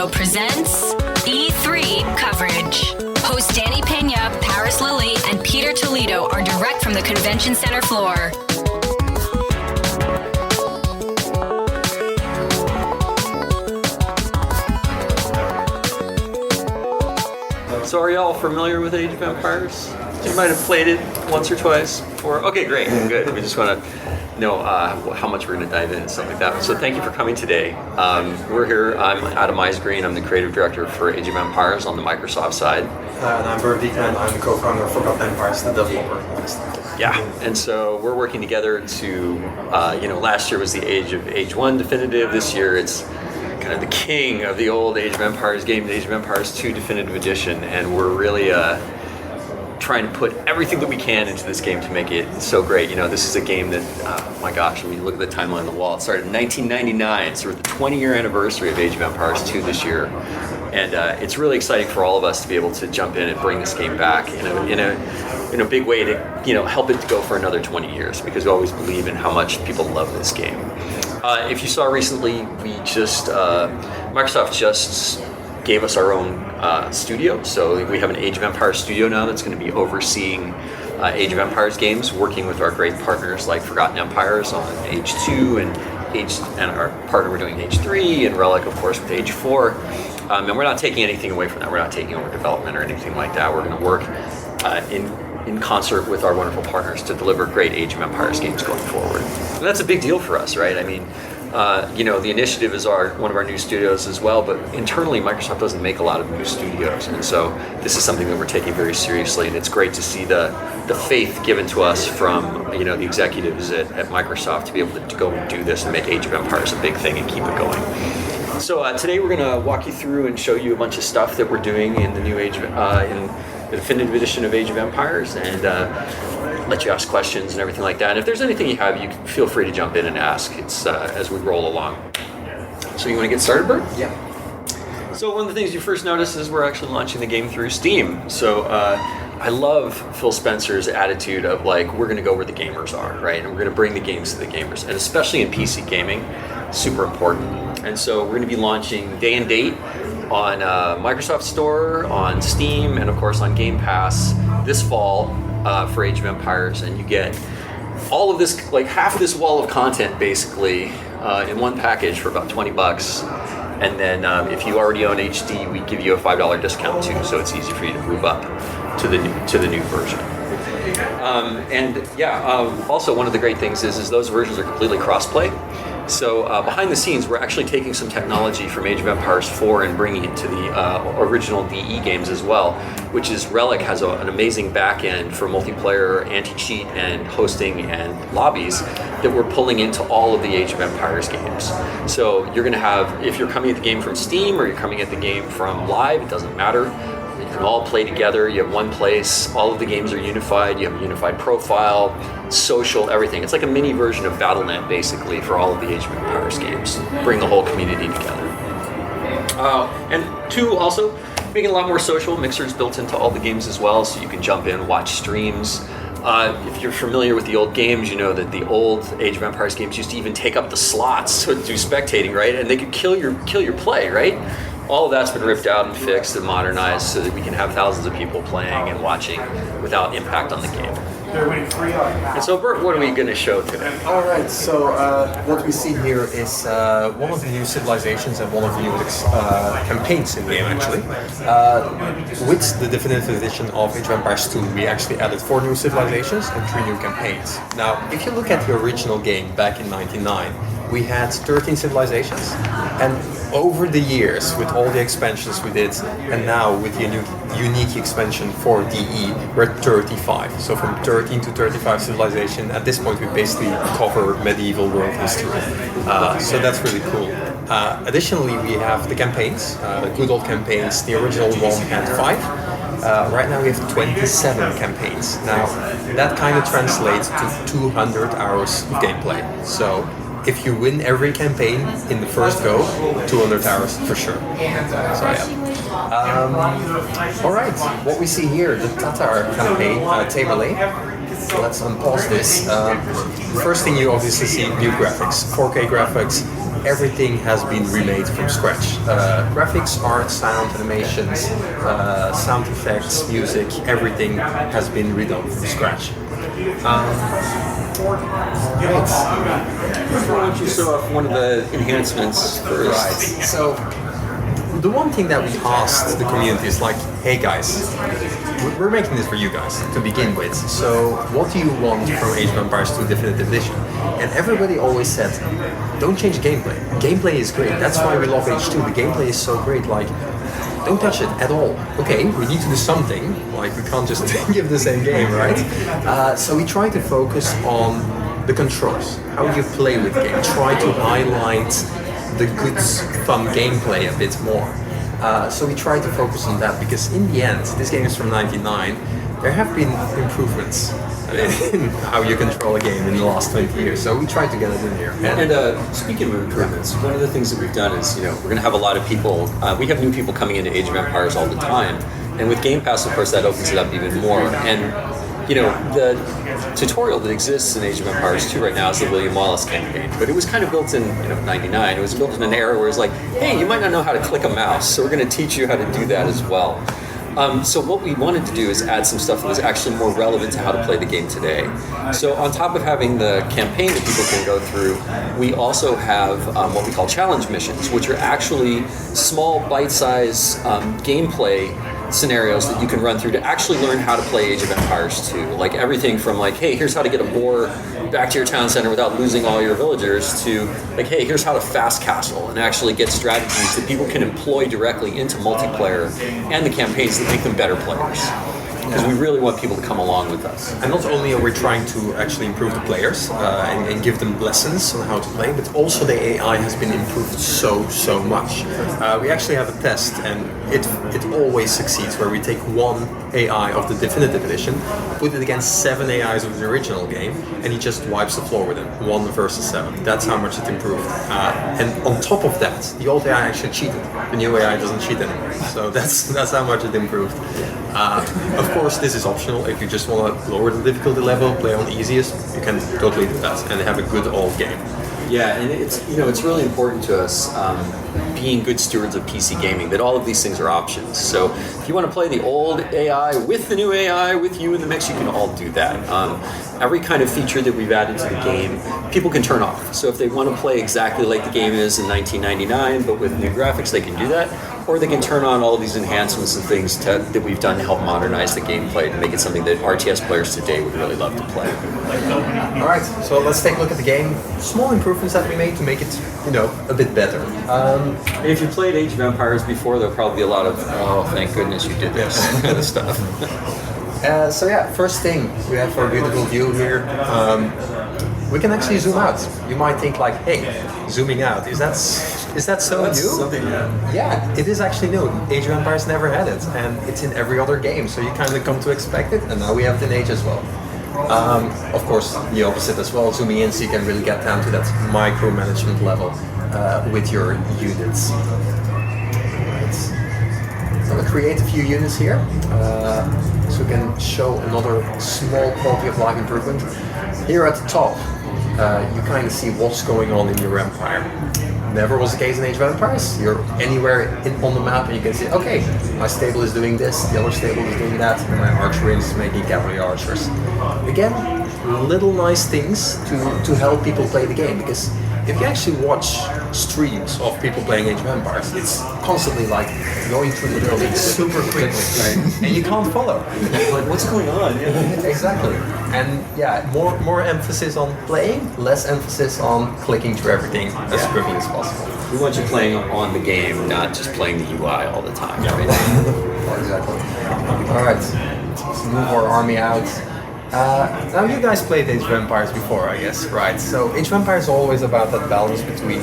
Toledo presents E3 coverage. Hosts Danny Pena, Paris Lilly, and Peter Toledo are direct from the convention center floor. So are y'all familiar with Age of Empires? You might have played it once or twice before. Okay, great, good. We just want to know how much we're going to dive in and stuff like that. So thank you for coming today. We're here. I'm Adam Eisgreen. I'm the creative director for Age of Empires on the Microsoft side. And I'm Bert Diekman. I'm the co-founder of Forgotten Empires, the developer. Yeah, and so we're working together to, last year was the Age of Age 1 definitive. This year it's kind of the king of the old Age of Empires game, the Age of Empires 2 definitive edition, and we're really trying to put everything that we can into this game to make it so great. You know, this is a game that, my gosh, when you look at the timeline on the wall, it started in 1999, so we're at the 20-year anniversary of Age of Empires 2 this year. And it's really exciting for all of us to be able to jump in and bring this game back in a big way to help it to go for another 20 years, because we always believe in how much people love this game. If you saw recently, Microsoft just gave us our own studio. So we have an Age of Empires studio now that's going to be overseeing Age of Empires games, working with our great partners like Forgotten Empires on Age 2 and our partner we're doing Age 3 and Relic, of course, with Age 4. And we're not taking anything away from that. We're not taking over development or anything like that. We're going to work in concert with our wonderful partners to deliver great Age of Empires games going forward. And that's a big deal for us, right? I mean, the initiative is one of our new studios as well, but internally Microsoft doesn't make a lot of new studios, and so this is something that we're taking very seriously, and it's great to see the faith given to us from the executives at Microsoft to be able to go and do this and make Age of Empires a big thing and keep it going. So today we're going to walk you through and show you a bunch of stuff that we're doing in the new in the definitive edition of Age of Empires, and let you ask questions and everything like that. And if there's anything you have, you can feel free to jump in and ask. It's as we roll along. So you want to get started, Bert? Yeah. So one of the things you first notice is we're actually launching the game through Steam. So I love Phil Spencer's attitude of we're going to go where the gamers are, right? And we're going to bring the games to the gamers, and especially in PC gaming, super important. And so we're going to be launching day and date on Microsoft Store, on Steam, and of course on Game Pass this fall for Age of Empires. And you get all of this, half of this wall of content basically in one package for about $20. And then if you already own HD, we give you a $5 discount too, so it's easy for you to move up to the new version. Also one of the great things is those versions are completely cross-play. So behind the scenes, we're actually taking some technology from Age of Empires 4 and bringing it to the original DE games as well, which is Relic has an amazing back end for multiplayer, anti-cheat, and hosting and lobbies that we're pulling into all of the Age of Empires games. So you're going to have, if you're coming at the game from Steam or you're coming at the game from Live, it doesn't matter. You can all play together. You have one place. All of the games are unified. You have a unified profile, social, everything. It's like a mini version of Battle.net, basically, for all of the Age of Empires games. Bring the whole community together. And two, also, making a lot more social. Mixer's built into all the games as well, so you can jump in, watch streams. If you're familiar with the old games, you know that the old Age of Empires games used to even take up the slots to do spectating, right? And they could kill your play, right? All of that's been ripped out and fixed and modernized so that we can have thousands of people playing and watching without impact on the game. And so, Bert, what are we going to show today? All right, so what we see here is one of the new civilizations and one of the new campaigns in the game, actually. With the definitive edition of Age of Empires 2, we actually added 4 new civilizations and 3 new campaigns. Now, if you look at the original game back in '99, we had 13 civilizations, and over the years, with all the expansions we did, and now with the unique expansion for DE, we're at 35. So from 13 to 35 civilization. At this point, we basically cover medieval world history. So that's really cool. Additionally, we have the campaigns, the good old campaigns. The original one had 5. Right now we have 27 campaigns. Now, that kind of translates to 200 hours of gameplay. So if you win every campaign in the first go, 200 hours for sure. So yeah. Alright, what we see here, the Tatar campaign, Table A. Let's unpause this. First thing you obviously see, new graphics, 4K graphics, everything has been remade from scratch. Graphics, art, sound, animations, sound effects, music, everything has been redone from scratch. Right. Why don't you show off one of the enhancements first? Right. So, the one thing that we asked the community is like, hey guys, we're making this for you guys to begin with. So, what do you want from Age of Empires 2 Definitive Edition? And everybody always said, don't change gameplay. Gameplay is great. That's why we love H2. The gameplay is so great. Like, don't touch it at all. Okay, we need to do something. Like, we can't just give the same game, right? So we try to focus on the controls, how you play with the game. Try to highlight the good, fun gameplay a bit more. So we try to focus on that because in the end, this game is from '99. There have been improvements in how you control a game in the last 20 years. So we try to get it in here. And speaking of improvements, one of the things that we've done is, we're going to have a lot of people, we have new people coming into Age of Empires all the time. And with Game Pass, of course, that opens it up even more. And, the tutorial that exists in Age of Empires 2 right now is the William Wallace campaign. But it was kind of built in, '99. It was built in an era where it's like, hey, you might not know how to click a mouse, so we're going to teach you how to do that as well. So what we wanted to do is add some stuff that was actually more relevant to how to play the game today. So on top of having the campaign that people can go through, we also have what we call challenge missions, which are actually small bite-sized gameplay scenarios that you can run through to actually learn how to play Age of Empires 2. Like everything from like, hey, here's how to get a boar back to your town center without losing all your villagers, to like, hey, here's how to fast castle and actually get strategies that people can employ directly into multiplayer and the campaigns that make them better players. Because we really want people to come along with us. And not only are we trying to actually improve the players and give them lessons on how to play, but also the AI has been improved so much. We actually have a test, and it always succeeds, where we take one AI of the Definitive Edition, put it against 7 AIs of the original game, and he just wipes the floor with them, 1 versus 7. That's how much it improved. And on top of that, the old AI actually cheated. The new AI doesn't cheat anymore. So that's how much it improved. Of course, this is optional. If you just want to lower the difficulty level, play on easiest, you can totally do that and have a good old game. Yeah, and it's really important to us, being good stewards of PC gaming, that all of these things are options. So if you want to play the old AI with the new AI with you in the mix, you can all do that. Every kind of feature that we've added to the game, people can turn off. So if they want to play exactly like the game is in 1999, but with new graphics, they can do that. Or they can turn on all of these enhancements and things that we've done to help modernize the gameplay to make it something that RTS players today would really love to play. All right, so let's take a look at the game. Small improvements that we made to make it, a bit better. If you played Age of Empires before, there'll probably be a lot of, oh, thank goodness you did this kind of stuff. So yeah, first thing, we have our beautiful view here. We can actually zoom out. You might think like, hey, zooming out, is that so new? Something, Yeah, it is actually new. Age of Empires never had it, and it's in every other game, so you kind of come to expect it, and now we have it in Age as well. Of course, the opposite as well, zooming in so you can really get down to that micromanagement level with your units. Right. I'm going to create a few units here, so we can show another small quality of life improvement. Here at the top, you kind of see what's going on in your empire. Never was the case in Age of Empires. You're anywhere on the map and you can see, okay, my stable is doing this, the other stable is doing that, and my archery is making cavalry archers. Again, little nice things to help people play the game, because if you actually watch streams of people playing Age of Empires, it's constantly like going through the buildings super quickly, right? And you can't follow. Like, what's going on? Yeah. Exactly. And yeah, more emphasis on playing, less emphasis on clicking through everything as quickly as possible. We want you playing on the game, not just playing the UI all the time. Right? Exactly. All right, let's move our army out. Now you guys played Age of Empires before, I guess, right? So Age of Empires is always about that balance between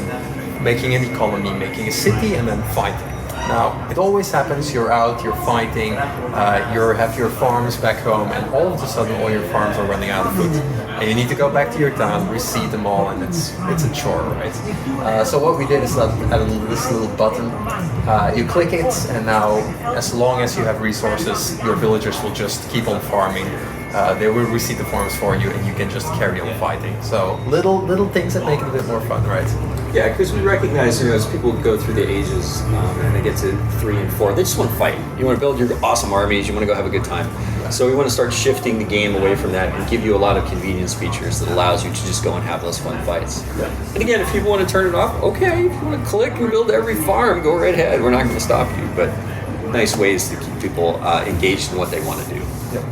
making an economy, making a city, and then fighting. Now, it always happens, you're out, you're fighting, you have your farms back home, and all of a sudden all your farms are running out of food. And you need to go back to your town, reseed them all, and it's a chore, right? So what we did is that add this little button, you click it, and now as long as you have resources, your villagers will just keep on farming they will receipt the forms for you, and you can just carry on fighting. So little things that make it a bit more fun, right? Yeah, because we recognize, as people go through the ages and they get to 3 and 4, they just want to fight. You want to build your awesome armies, you want to go have a good time. So we want to start shifting the game away from that and give you a lot of convenience features that allows you to just go and have those fun fights. Yeah. And again, if people want to turn it off, okay, if you want to click and build every farm, go right ahead. We're not going to stop you, but nice ways to keep people engaged in what they want to do. Yep.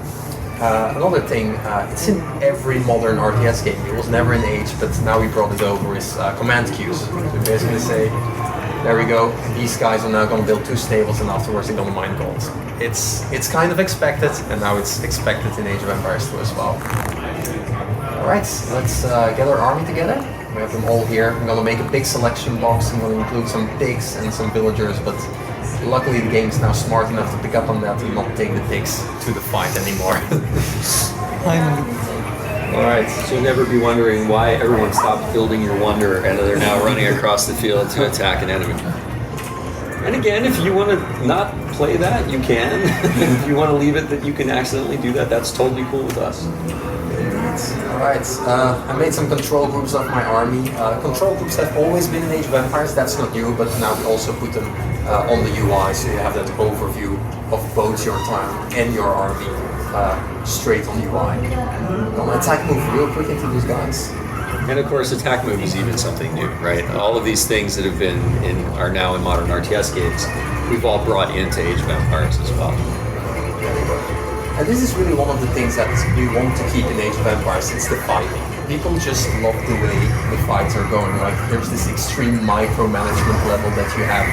Another thing, it's in every modern RTS game. It was never in Age, but now we brought it over, is command queues. So basically say, there we go, these guys are now going to build 2 stables and afterwards they're going to mine gold. It's kind of expected, and now it's expected in Age of Empires 2 as well. Alright, let's get our army together. We have them all here. I'm going to make a big selection box. I'm going to include some pigs and some villagers, but luckily the game is now smart enough to pick up on that and not take the pigs to the fight anymore. Alright, so you'll never be wondering why everyone stopped building your wonder and they're now running across the field to attack an enemy. And again, if you want to not play that, you can. If you want to leave it that you can accidentally do that, that's totally cool with us. Alright, I made some control groups of my army. Control groups have always been in Age of Empires, that's not new, but now we also put them on the UI, so you have that overview of both your time and your army straight on the UI. Attack move real quick into these guys. And of course, attack move is even something new, right? All of these things that have been are now in modern RTS games, we've all brought into Age of Empires as well. And this is really one of the things that we want to keep in Age of Empires, it's the fighting. People just love the way the fights are going. Like, there's this extreme micromanagement level that you have,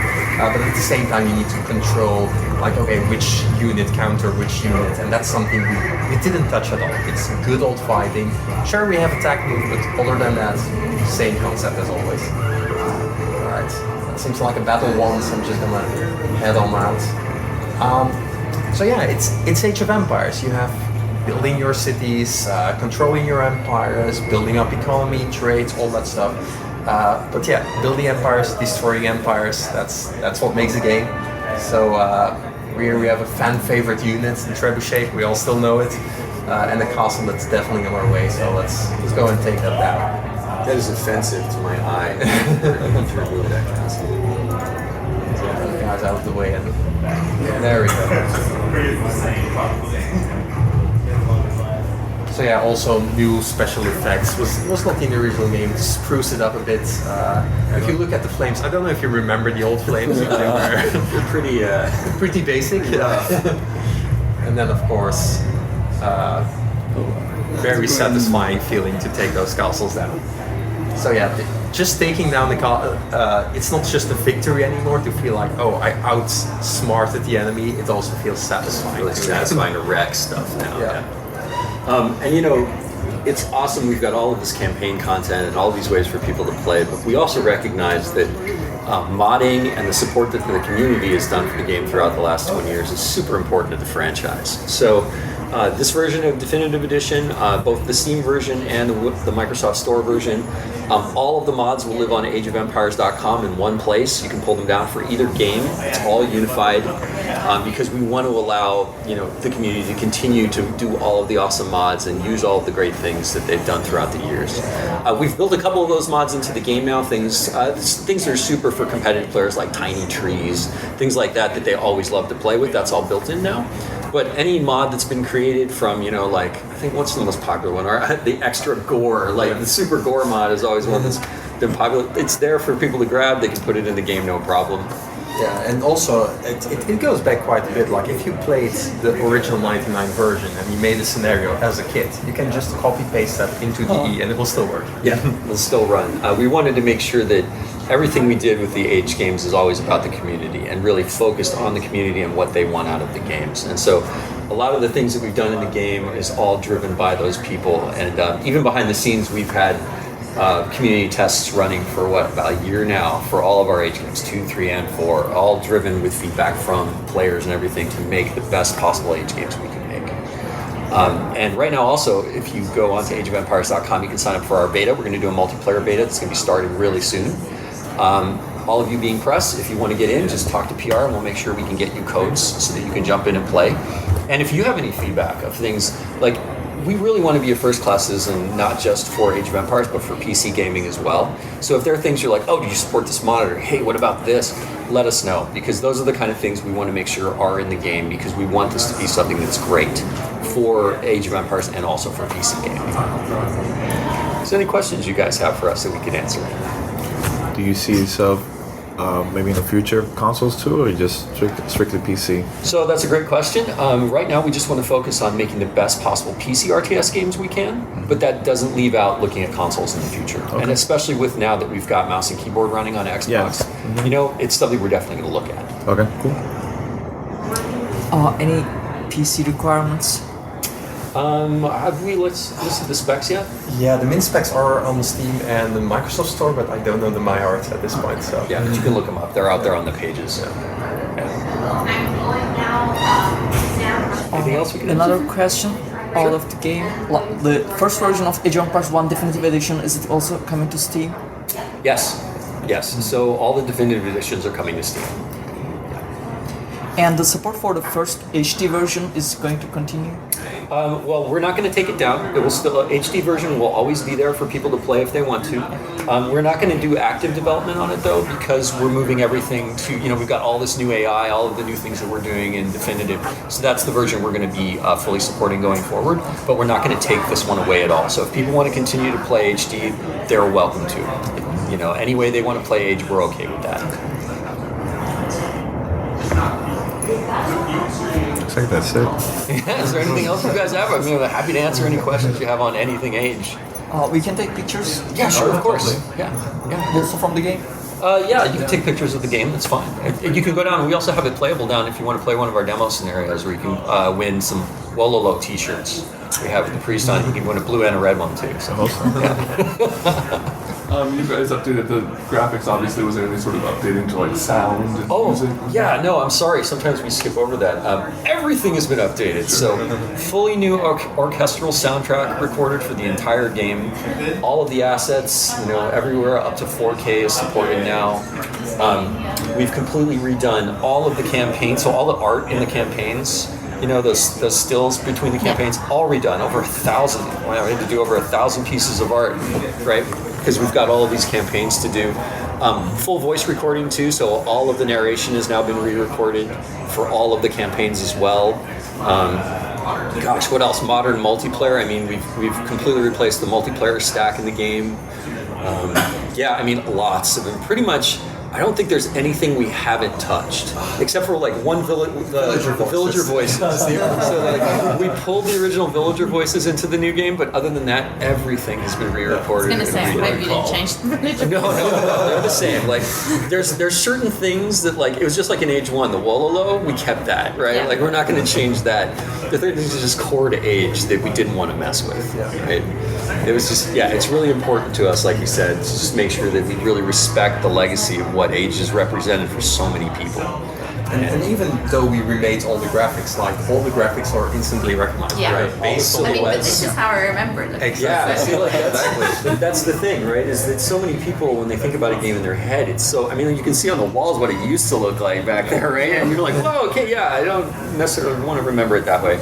but at the same time you need to control, like, okay, which unit counter which unit, and that's something we didn't touch at all. It's good old fighting. Sure, we have attack move, but other than that, same concept as always. Alright, that seems like a battle once, I'm just gonna head on out. So yeah, it's Age of Empires. You have building your cities, controlling your empires, building up economy, trades, all that stuff. But yeah, building empires, destroying empires, that's what makes a game. So here we have a fan favorite unit, the trebuchet, we all still know it, and a castle that's definitely on our way, so let's go and take that down. That is offensive to my eye. I need to remove that castle. Get the guys out of the way, and there we go. So yeah, also new special effects was not in the original game. It spruced it up a bit. If you look at the flames, I don't know if you remember the old flames. They're pretty basic. And then of course, very satisfying feeling to take those castles down. So yeah, just taking down the it's not just a victory anymore to feel like, oh, I outsmarted the enemy. It also feels satisfying. Really satisfying to wreck stuff now. Yeah. And it's awesome. We've got all of this campaign content and all these ways for people to play, but we also recognize that modding and the support that the community has done for the game throughout the last 20 years is super important to the franchise. So this version of Definitive Edition, both the Steam version and the Microsoft Store version, all of the mods will live on ageofempires.com in one place. You can pull them down for either game. It's all unified because we want to allow the community to continue to do all of the awesome mods and use all of the great things that they've done throughout the years. We've built a couple of those mods into the game now. Things that are super for competitive players, like tiny trees, things like that they always love to play with. That's all built in now. But any mod that's been created from, I think what's the most popular one? The extra gore, like the super gore mod is always one that's been popular. It's there for people to grab. They can put it in the game, no problem. Yeah, and also it goes back quite a bit. Like if you played the original 99 version and you made a scenario as a kid, you can just copy paste that into DE and it will still work. Yeah, it'll still run. We wanted to make sure that everything we did with the Age games is always about the community and really focused on the community and what they want out of the games. And so a lot of the things that we've done in the game is all driven by those people. And even behind the scenes, we've had community tests running for about a year now for all of our Age games, 2, 3, and 4, all driven with feedback from players and everything to make the best possible Age games we can make. And right now also, if you go onto ageofempires.com, you can sign up for our beta. We're going to do a multiplayer beta that's going to be starting really soon. All of you being press, if you want to get in, just talk to PR and we'll make sure we can get you codes so that you can jump in and play. And if you have any feedback of things, like we really want to be a first-class citizen, not just for Age of Empires, but for PC gaming as well. So if there are things you're like, oh, do you support this monitor? Hey, what about this? Let us know, because those are the kind of things we want to make sure are in the game, because we want this to be something that's great for Age of Empires and also for PC gaming. Is there any questions you guys have for us that we could answer? Do you see yourself maybe in the future consoles too, or just strictly PC? So that's a great question. Right now, we just want to focus on making the best possible PC RTS games we can, but that doesn't leave out looking at consoles in the future. Okay. And especially with now that we've got mouse and keyboard running on Xbox, Yes. you know, it's something we're definitely going to look at. Okay, cool. Any PC requirements? Have we listed the specs yet? Yeah, the min specs are on the Steam and the Microsoft Store, but I don't know the MyArt at this point. So Yeah, but you can look them up. They're out there on the pages. Anything else we can Another answer? question. Out of the game, the first version of Age of Empires 1 Definitive Edition, is it also coming to Steam? Yes. So all the definitive editions are coming to Steam. And the support for the first HD version is going to continue? Well, we're not going to take it down. It will still HD version will always be there for people to play if they want to. We're not going to do active development on it though, because we're moving everything to, you know, we've got all this new AI, all of the new things that we're doing in definitive. So that's the version we're going to be fully supporting going forward. But we're not going to take this one away at all. So if people want to continue to play HD, they're welcome to. You know, any way they want to play Age, we're okay with that. Looks like that's it. Yeah, is there anything else you guys have? I mean, I'm happy to answer any questions you have on anything Age. We can take pictures? Yeah, sure, of course. Yeah. Also from the game? Yeah, you can take pictures of the game. That's fine. And you can go down. We also have it playable down if you want to play one of our demo scenarios where you can win some Wololo T-shirts. We have the priest on. You can win a blue and a red one too. So. Awesome. You guys updated the graphics. Obviously, was there any sort of updating to like sound and music? Yeah, no, I'm sorry. Sometimes we skip over that. Everything has been updated. So, fully new orchestral soundtrack recorded for the entire game. All of the assets, you know, everywhere up to 4K is supported now. We've completely redone all of the campaigns. So, all the art in the campaigns. You know, those stills between the campaigns, all redone. Over 1,000. Wow, we had to do over 1,000 pieces of art, right? Because we've got all of these campaigns to do. Full voice recording too, so all of the narration has now been re-recorded for all of the campaigns as well. Gosh, what else? Modern multiplayer. I mean, we've completely replaced the multiplayer stack in the game. Yeah, I mean, lots of them. Pretty much. I don't think there's anything we haven't touched, except for like one villager voices. So like, we pulled the original villager voices into the new game, but other than that, everything has been re-recorded. I was gonna say, maybe you didn't change the religion. No, they're the same. Like, there's certain things that like it was just like in Age 1, the Wololo, we kept that, right? Yeah. Like we're not going to change that. The third things is just core to Age that we didn't want to mess with, right? It was just, yeah, it's really important to us, like you said, to just make sure that we really respect the legacy of what Age has represented for so many people. And even though we remade all the graphics, like all the graphics are instantly recognized, Yeah. right? Base I mean, but silhouettes. this is how I remember them. Yeah, I feel like Exactly. that's the thing, right? Is that so many people, when they think about a game in their head, it's so. I mean, you can see on the walls what it used to look like back there, right? And you're like, whoa, okay, yeah, I don't necessarily want to remember it that way.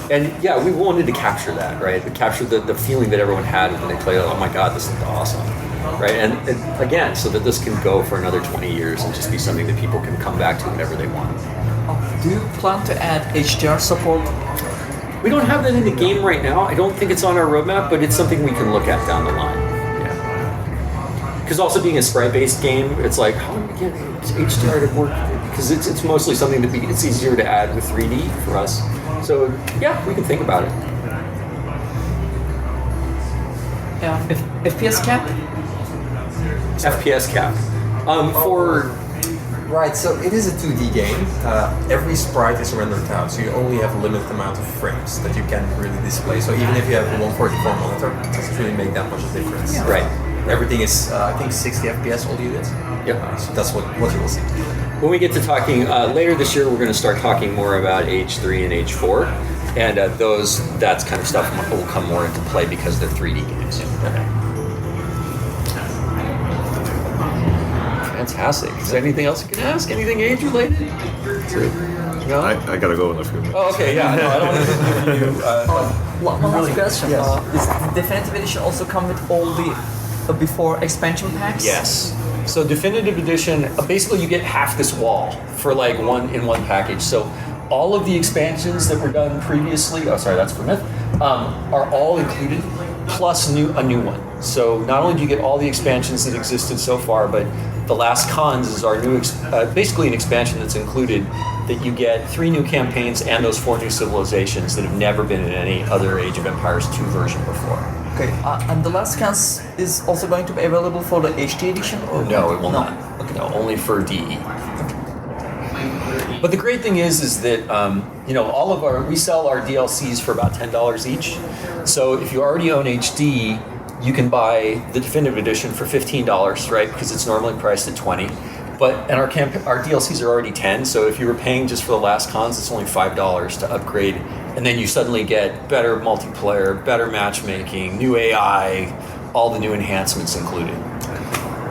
And yeah, we wanted to capture that, right? To capture the feeling that everyone had when they played it. Oh my God, this looked awesome, right? And again, so that this can go for another 20 years and just be something that people can come back to whenever they want. Do you plan to add HDR support? We don't have that in the game right now. I don't think it's on our roadmap, but it's something we can look at down the line. Yeah. Because also being a sprite-based game, it's like, how do we get HDR to work? Because it's mostly something that it's easier to add with 3D for us. So yeah, we can think about it. Yeah. FPS cap? FPS cap. For Right, so it is a 2D game. Every sprite is rendered out, so you only have a limited amount of frames that you can really display. So even if you have a 144 monitor, it doesn't really make that much of a difference. Right. Everything is, I think, 60 FPS all units. Yep. So that's what you will see. When we get to talking later this year, we're going to start talking more about Age 3 and Age 4, and that's kind of stuff will come more into play because they're 3D games. Fantastic. Is there anything else you can ask? Anything Age related? No? I gotta go in a few minutes. Oh, okay, yeah. No, I don't want to give you. One last question. Yes. Is the Definitive Edition also come with all the before expansion packs? Yes. So definitive edition, basically you get half this wall for like one package. So all of the expansions that were done previously, oh sorry, that's for Myth, are all included, plus a new one. So not only do you get all the expansions that existed so far, but the Last Cons is our new, basically an expansion that's included that you get 3 new campaigns and those 4 new civilizations that have never been in any other Age of Empires 2 version before. Okay, and the last cans is also going to be available for the HD edition? Or No, it will not. Okay. No, only for DE. But the great thing is that we sell our DLCs for about $10 each. So if you already own HD, you can buy the definitive edition for $15, right? Because it's normally priced at $20. And our DLCs are already $10. So if you were paying just for the Last Cons, it's only $5 to upgrade. And then you suddenly get better multiplayer, better matchmaking, new AI, all the new enhancements included.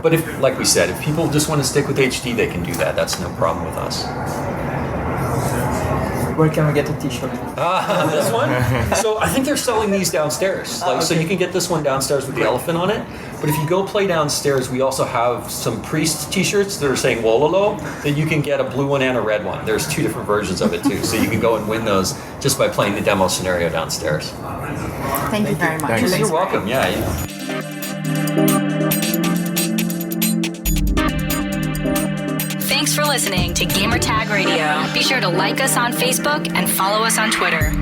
But if, like we said, if people just want to stick with HD, they can do that. That's no problem with us. Where can we get a t-shirt? This one? So I think they're selling these downstairs. So you can get this one downstairs with the elephant on it. But if you go play downstairs, we also have some priest t-shirts that are saying Wololo, that you can get a blue one and a red one. There's 2 different versions of it too. So you can go and win those just by playing the demo scenario downstairs. Thank you very much. Thanks. You're welcome. Yeah. Thanks for listening to Gamertag Radio. Be sure to like us on Facebook and follow us on Twitter.